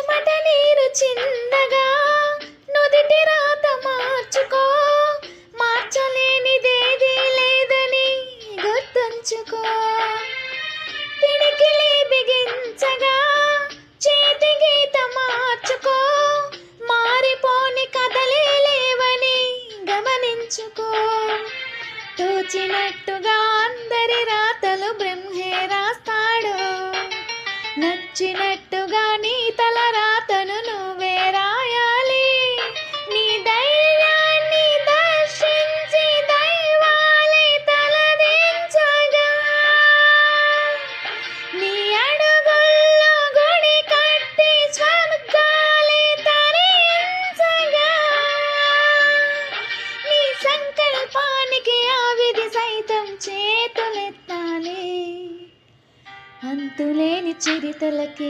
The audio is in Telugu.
చెమట నీరు చిందగా నుదిటి రాత మార్చుకో, మార్చలేనిదేదీ లేదని గుర్తుంచుకో. పిడికిలి బిగించగా చేతి గీత మార్చుకో, మారిపోని కథలే లేవని గమనించుకో. తోచినట్టుగా అందరి రాతలు బ్రహ్మే రాస్తాడు, నచ్చినట్టుగా నీ తల రాతను